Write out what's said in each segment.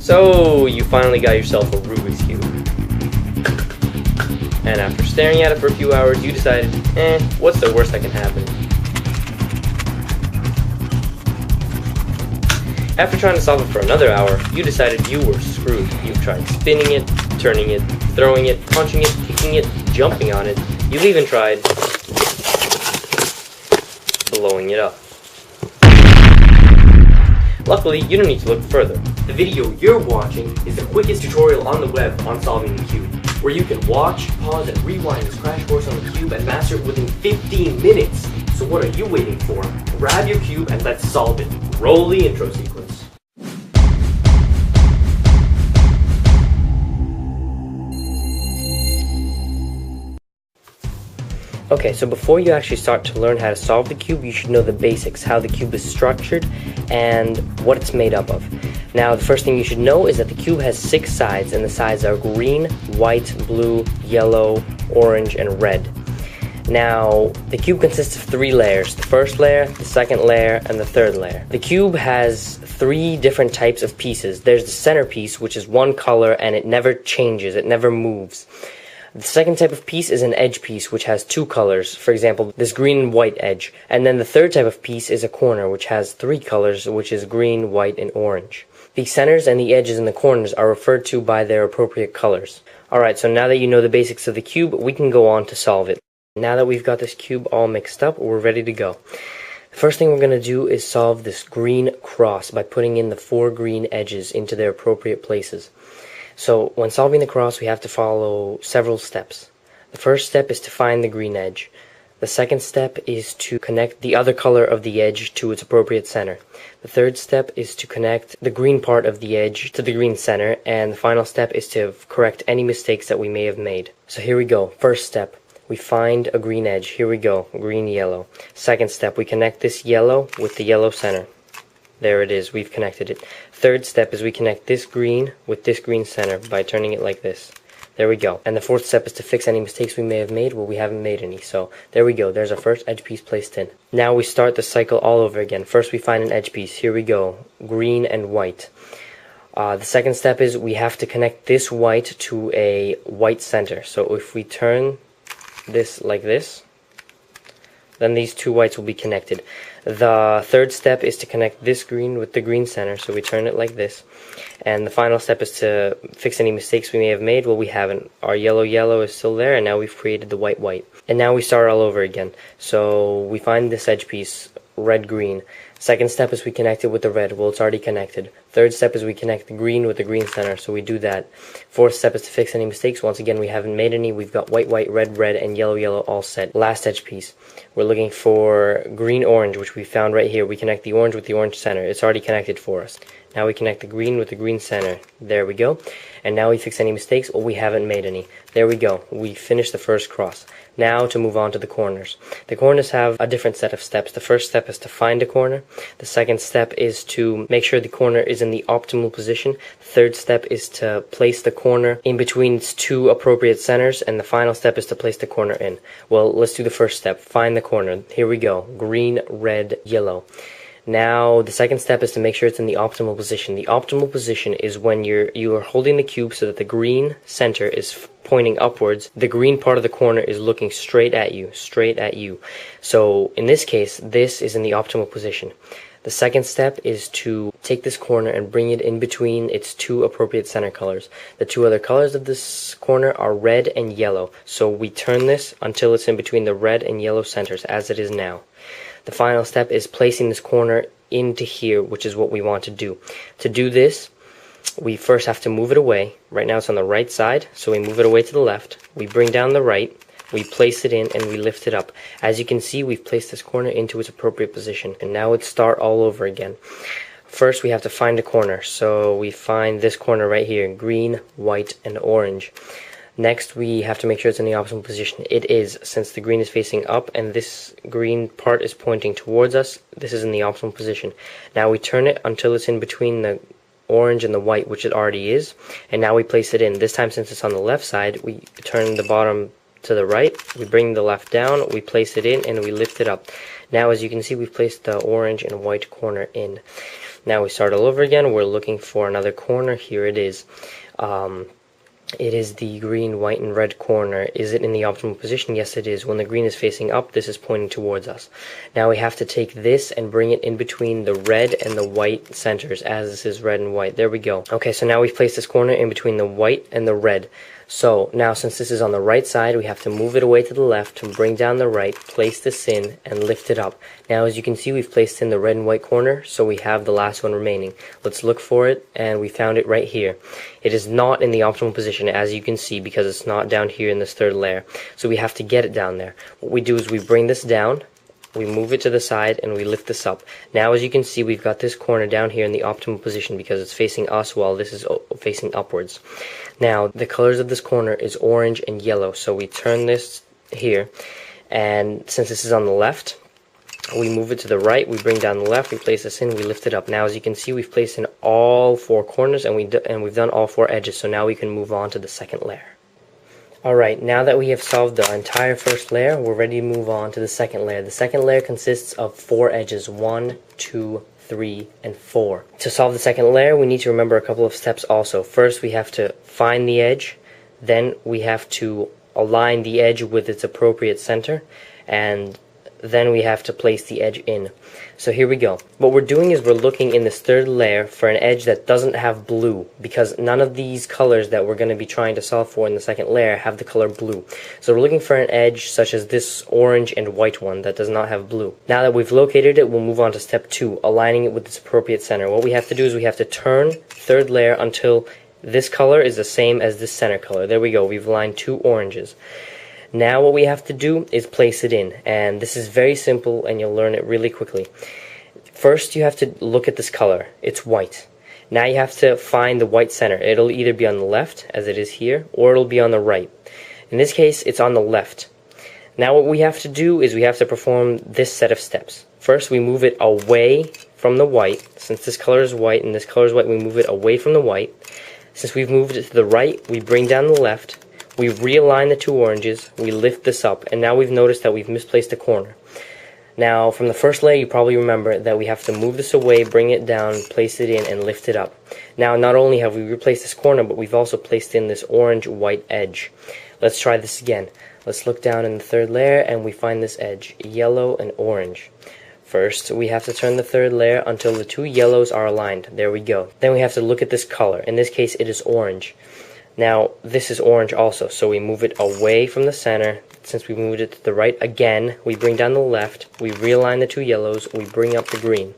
So, you finally got yourself a Rubik's Cube. And after staring at it for a few hours, you decided, what's the worst that can happen? After trying to solve it for another hour, you decided you were screwed. You've tried spinning it, turning it, throwing it, punching it, kicking it, jumping on it. You've even tried blowing it up. Luckily, you don't need to look further. The video you're watching is the quickest tutorial on the web on solving the cube, where you can watch, pause, and rewind this crash course on the cube and master it within 15 minutes. So what are you waiting for? Grab your cube and let's solve it. Roll the intro sequence. Okay, so before you actually start to learn how to solve the cube, you should know the basics, how the cube is structured and what it's made up of. Now, the first thing you should know is that the cube has 6 sides, and the sides are green, white, blue, yellow, orange, and red. Now, the cube consists of 3 layers: the first layer, the second layer, and the third layer. The cube has 3 different types of pieces. There's the centerpiece, which is one color and it never changes, it never moves. The second type of piece is an edge piece, which has 2 colors, for example, this green and white edge. And then the third type of piece is a corner, which has 3 colors, which is green, white, and orange. The centers and the edges and the corners are referred to by their appropriate colors. Alright, so now that you know the basics of the cube, we can go on to solve it. Now that we've got this cube all mixed up, we're ready to go. The first thing we're going to do is solve this green cross by putting in the 4 green edges into their appropriate places. So when solving the cross, we have to follow several steps. The first step is to find the green edge. The second step is to connect the other color of the edge to its appropriate center. The third step is to connect the green part of the edge to the green center, and the final step is to correct any mistakes that we may have made. So here we go. First step, we find a green edge. Here we go, green, yellow. Second step, we connect this yellow with the yellow center. There it is, we've connected it. Third step is we connect this green with this green center by turning it like this. There we go. And the fourth step is to fix any mistakes we may have made. Well, we haven't made any, so there we go. There's our first edge piece placed in. Now we start the cycle all over again. First we find an edge piece. Here we go, green and white. The second step is we have to connect this white to a white center. So if we turn this like this, then these 2 whites will be connected. The third step is to connect this green with the green center, so we turn it like this. And the final step is to fix any mistakes we may have made. Well, we haven't. Our yellow is still there, and now we've created the white. And now we start all over again. So we find this edge piece, red-green. Second step is we connect it with the red. Well, it's already connected. Third step is we connect the green with the green center, so we do that. Fourth step is to fix any mistakes. Once again, we haven't made any. We've got white, red, and yellow all set. Last edge piece. We're looking for green-orange, which we found right here. We connect the orange with the orange center. It's already connected for us. Now we connect the green with the green center. There we go. And now we fix any mistakes. Well, we haven't made any. There we go. We finished the first cross. Now to move on to the corners. The corners have a different set of steps. The first step is to find a corner. The second step is to make sure the corner is in the optimal position. The third step is to place the corner in between its 2 appropriate centers. And the final step is to place the corner in. Well, let's do the first step. Find the corner. Here we go. Green, red, yellow. Now, the second step is to make sure it's in the optimal position. The optimal position is when you are holding the cube so that the green center is pointing upwards. The green part of the corner is looking straight at you. So, in this case, this is in the optimal position. The second step is to take this corner and bring it in between its 2 appropriate center colors. The 2 other colors of this corner are red and yellow. So we turn this until it's in between the red and yellow centers, as it is now. The final step is placing this corner into here, which is what we want to do. To do this, we first have to move it away. Right now it's on the right side, so we move it away to the left. We bring down the right, we place it in, and we lift it up. As you can see, we've placed this corner into its appropriate position. And now let's start all over again. First, we have to find a corner. So we find this corner right here, green, white, and orange. Next, we have to make sure it's in the optimal position. It is, since the green is facing up and this green part is pointing towards us, this is in the optimal position. Now we turn it until it's in between the orange and the white, which it already is, and now we place it in. This time, since it's on the left side, we turn the bottom to the right, we bring the left down, we place it in, and we lift it up. Now, as you can see, we've placed the orange and white corner in. Now we start all over again. We're looking for another corner. Here it is. It is the green, white, and red corner. Is it in the optimal position? Yes, it is. When the green is facing up, this is pointing towards us. Now we have to take this and bring it in between the red and the white centers, as this is red and white. There we go. Okay, so now we've placed this corner in between the white and the red. So now, since this is on the right side, we have to move it away to the left and bring down the right, place this in, and lift it up. Now, as you can see, we've placed in the red and white corner, so we have the last one remaining. Let's look for it, and we found it right here. It is not in the optimal position, as you can see, because it's not down here in this third layer. So we have to get it down there. What we do is we bring this down, we move it to the side, and we lift this up. Now, as you can see, we've got this corner down here in the optimal position because it's facing us while this is facing upwards. Now, the colors of this corner is orange and yellow, so we turn this here, and since this is on the left, we move it to the right, we bring down the left, we place this in, we lift it up. Now, as you can see, we've placed in all four corners, and we've done all four edges, so now we can move on to the second layer. Alright, now that we have solved the entire first layer, we're ready to move on to the second layer. The second layer consists of 4 edges, 1, 2, 3, and 4. To solve the second layer, we need to remember a couple of steps also. First, we have to find the edge, then we have to align the edge with its appropriate center, and then we have to place the edge in. So here we go. What we're doing is we're looking in this third layer for an edge that doesn't have blue, because none of these colors that we're going to be trying to solve for in the second layer have the color blue. So we're looking for an edge such as this orange and white one that does not have blue. Now that we've located it, we'll move on to step 2, aligning it with its appropriate center. What we have to do is we have to turn third layer until this color is the same as this center color. There we go. We've aligned 2 oranges. Now what we have to do is place it in, and this is very simple and you'll learn it really quickly. First, you have to look at this color. It's white. Now you have to find the white center. It'll either be on the left, as it is here, or it'll be on the right. In this case, it's on the left. Now what we have to do is we have to perform this set of steps. First, we move it away from the white. Since this color is white and this color is white, we move it away from the white. Since we've moved it to the right, we bring down the left. We realign the 2 oranges, we lift this up, and now we've noticed that we've misplaced a corner. Now, from the first layer, you probably remember that we have to move this away, bring it down, place it in, and lift it up. Now, not only have we replaced this corner, but we've also placed in this orange-white edge. Let's try this again. Let's look down in the third layer, and we find this edge, yellow and orange. First, we have to turn the third layer until the 2 yellows are aligned. There we go. Then we have to look at this color. In this case, it is orange. Now, this is orange also, so we move it away from the center. Since we moved it to the right again, we bring down the left, we realign the 2 yellows, we bring up the green.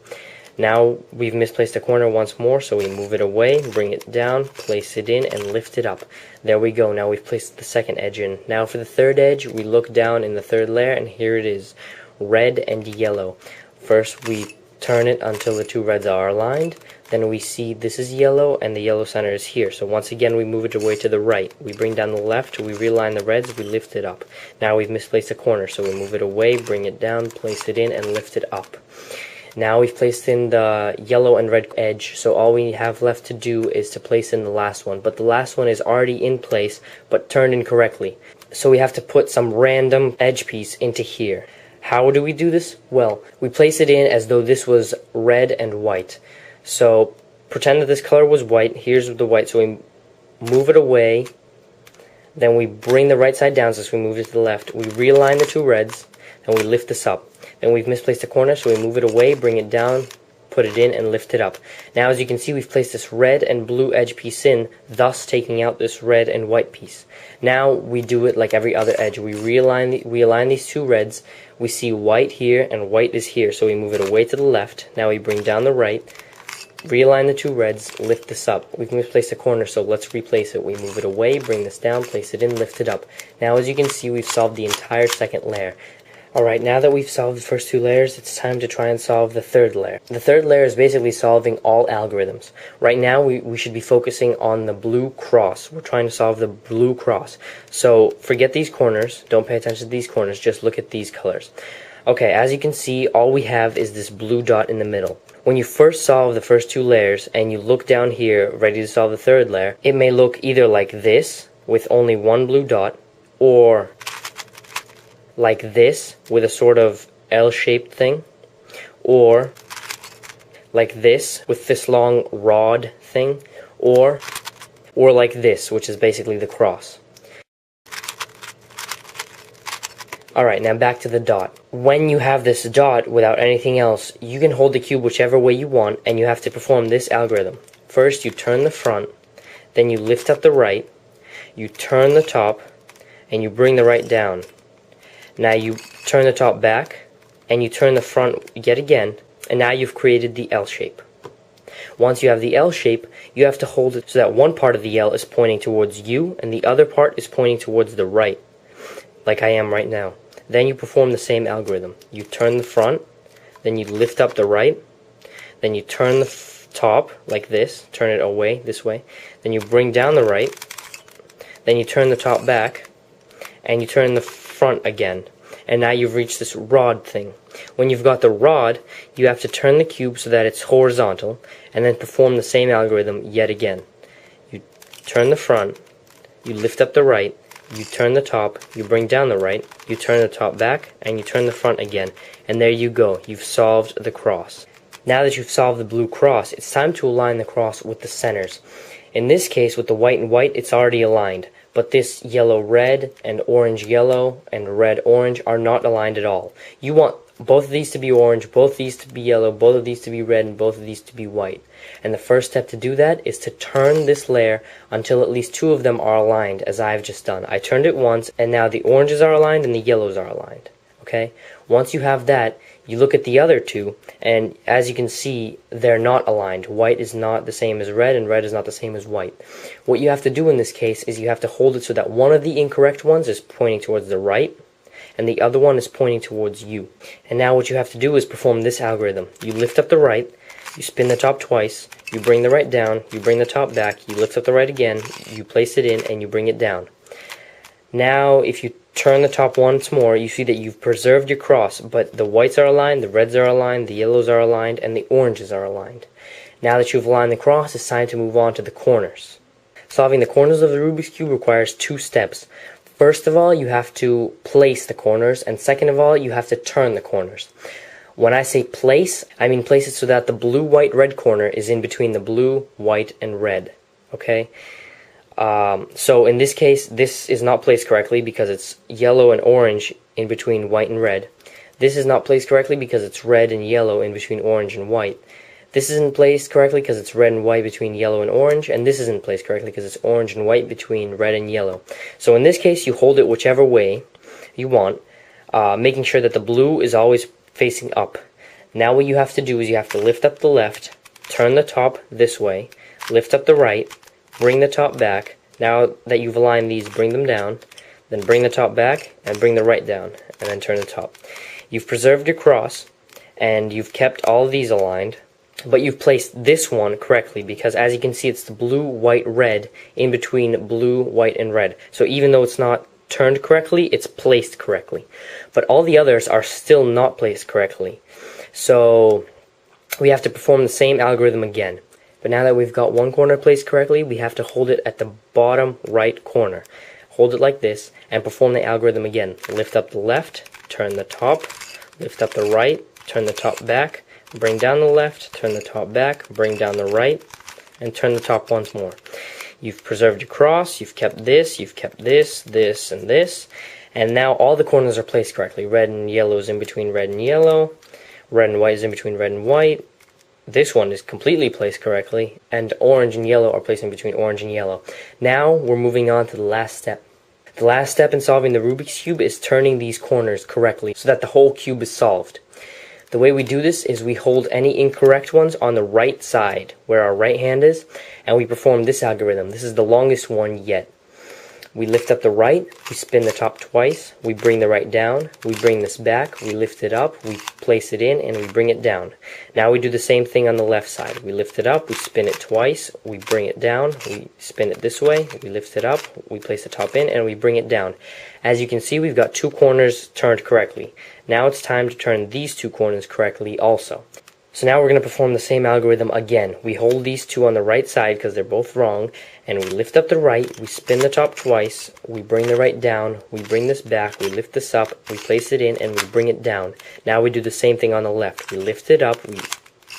Now, we've misplaced a corner once more, so we move it away, bring it down, place it in, and lift it up. There we go, now we've placed the second edge in. Now for the third edge, we look down in the third layer, and here it is, red and yellow. First, we turn it until the 2 reds are aligned. Then we see this is yellow and the yellow center is here. So once again we move it away to the right. We bring down the left, we realign the reds, we lift it up. Now we've misplaced a corner, so we move it away, bring it down, place it in, and lift it up. Now we've placed in the yellow and red edge, so all we have left to do is to place in the last one. But the last one is already in place, but turned incorrectly. So we have to put some random edge piece into here. How do we do this? Well, we place it in as though this was red and white. So pretend that this color was white. Here's the white, so we move it away. Then we bring the right side down, so we move it to the left. We realign the 2 reds, and we lift this up. Then we've misplaced a corner, so we move it away, bring it down, put it in, and lift it up. Now, as you can see, we've placed this red and blue edge piece in, thus taking out this red and white piece. Now we do it like every other edge. We align these 2 reds. We see white here, and white is here, so we move it away to the left. Now we bring down the right. Realign the 2 reds, lift this up. We've misplaced a corner, so let's replace it. We move it away, bring this down, place it in, lift it up. Now, as you can see, we've solved the entire second layer. Alright, now that we've solved the first 2 layers, it's time to try and solve the third layer. The third layer is basically solving all algorithms. Right now, we should be focusing on the blue cross. We're trying to solve the blue cross. So, forget these corners. Don't pay attention to these corners. Just look at these colors. Okay, as you can see, all we have is this blue dot in the middle. When you first solve the first 2 layers and you look down here ready to solve the third layer, it may look either like this with only 1 blue dot, or like this with a sort of L-shaped thing, or like this with this long rod thing, or like this, which is basically the cross. Alright, now back to the dot. When you have this dot without anything else, you can hold the cube whichever way you want, and you have to perform this algorithm. First, you turn the front, then you lift up the right, you turn the top, and you bring the right down. Now you turn the top back, and you turn the front yet again, and now you've created the L shape. Once you have the L shape, you have to hold it so that one part of the L is pointing towards you, and the other part is pointing towards the right, like I am right now. Then you perform the same algorithm. You turn the front, then you lift up the right, then you turn the top like this, turn it away this way, then you bring down the right, then you turn the top back, and you turn the front again. And now you've reached this rod thing. When you've got the rod, you have to turn the cube so that it's horizontal, and then perform the same algorithm yet again. You turn the front, you lift up the right, you turn the top, you bring down the right, you turn the top back, and you turn the front again. And there you go, you've solved the cross. Now that you've solved the blue cross, it's time to align the cross with the centers. In this case, with the white and white, it's already aligned. But this yellow-red and orange-yellow and red-orange are not aligned at all. You want both of these to be orange, both of these to be yellow, both of these to be red, and both of these to be white. And the first step to do that is to turn this layer until at least two of them are aligned, as I've just done. I turned it once, and now the oranges are aligned and the yellows are aligned. Okay? Once you have that, you look at the other two, and as you can see, they're not aligned. White is not the same as red, and red is not the same as white. What you have to do in this case is you have to hold it so that one of the incorrect ones is pointing towards the right, and the other one is pointing towards you. And now what you have to do is perform this algorithm. You lift up the right, you spin the top twice, you bring the right down, you bring the top back, you lift up the right again, you place it in, and you bring it down. Now, if you turn the top once more, you see that you've preserved your cross, but the whites are aligned, the reds are aligned, the yellows are aligned, and the oranges are aligned. Now that you've aligned the cross, it's time to move on to the corners. Solving the corners of the Rubik's Cube requires two steps. First of all, you have to place the corners, and second of all, you have to turn the corners. When I say place, I mean place it so that the blue, white, red corner is in between the blue, white, and red. Okay? So in this case, this is not placed correctly because it's yellow and orange in between white and red. This is not placed correctly because it's red and yellow in between orange and white. This isn't placed correctly because it's red and white between yellow and orange, and this isn't placed correctly because it's orange and white between red and yellow. So in this case, you hold it whichever way you want, making sure that the blue is always facing up. Now what you have to do is you have to lift up the left, turn the top this way, lift up the right, bring the top back. Now that you've aligned these, bring them down, then bring the top back, and bring the right down, and then turn the top. You've preserved your cross, and you've kept all of these aligned, but you've placed this one correctly, because as you can see, it's the blue, white, red, in between blue, white, and red. So even though it's not turned correctly, it's placed correctly. But all the others are still not placed correctly. So we have to perform the same algorithm again. But now that we've got one corner placed correctly, we have to hold it at the bottom right corner. Hold it like this, and perform the algorithm again. Lift up the left, turn the top, lift up the right, turn the top back, bring down the left, turn the top back, bring down the right, and turn the top once more. You've preserved your cross, you've kept this, this, and this, and now all the corners are placed correctly. Red and yellow is in between red and yellow, red and white is in between red and white, this one is completely placed correctly, and orange and yellow are placed in between orange and yellow. Now we're moving on to the last step. The last step in solving the Rubik's Cube is turning these corners correctly so that the whole cube is solved. The way we do this is we hold any incorrect ones on the right side, where our right hand is, and we perform this algorithm. This is the longest one yet. We lift up the right, we spin the top twice, we bring the right down, we bring this back, we lift it up, we place it in, and we bring it down. Now we do the same thing on the left side. We lift it up, we spin it twice, we bring it down, we spin it this way, we lift it up, we place the top in, and we bring it down. As you can see, we've got two corners turned correctly. Now it's time to turn these two corners correctly also. So now we're going to perform the same algorithm again. We hold these two on the right side because they're both wrong, and we lift up the right, we spin the top twice, we bring the right down, we bring this back, we lift this up, we place it in, and we bring it down. Now we do the same thing on the left. We lift it up, we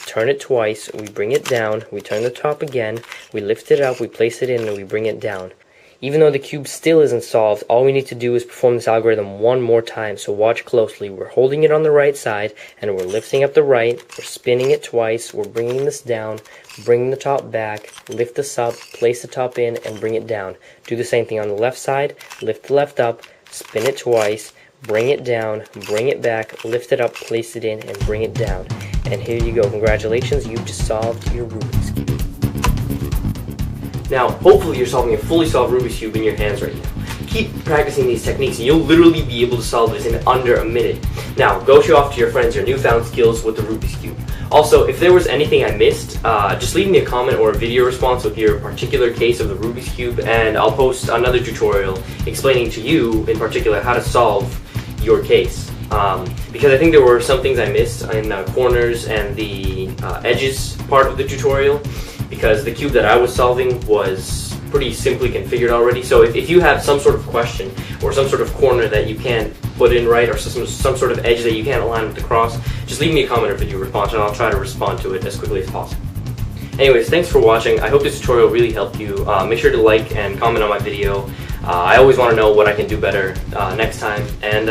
turn it twice, we bring it down, we turn the top again, we lift it up, we place it in, and we bring it down. Even though the cube still isn't solved, all we need to do is perform this algorithm one more time, so watch closely. We're holding it on the right side, and we're lifting up the right, we're spinning it twice, we're bringing this down, bringing the top back, lift this up, place the top in, and bring it down. Do the same thing on the left side, lift the left up, spin it twice, bring it down, bring it back, lift it up, place it in, and bring it down. And here you go. Congratulations, you've just solved your Rubik's Cube. Now, hopefully you're solving a fully solved Rubik's Cube in your hands right now. Keep practicing these techniques and you'll literally be able to solve this in under a minute. Now, go show off to your friends your newfound skills with the Rubik's Cube. Also, if there was anything I missed, just leave me a comment or a video response with your particular case of the Rubik's Cube, and I'll post another tutorial explaining to you in particular how to solve your case. Because I think there were some things I missed in the corners and the edges part of the tutorial, because the cube that I was solving was pretty simply configured already. So if you have some sort of question or some sort of corner that you can't put in right, or some sort of edge that you can't align with the cross, just leave me a comment or video response and I'll try to respond to it as quickly as possible. Anyways, thanks for watching. I hope this tutorial really helped you. Make sure to like and comment on my video. I always want to know what I can do better next time. And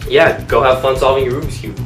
yeah, go have fun solving your Rubik's Cube.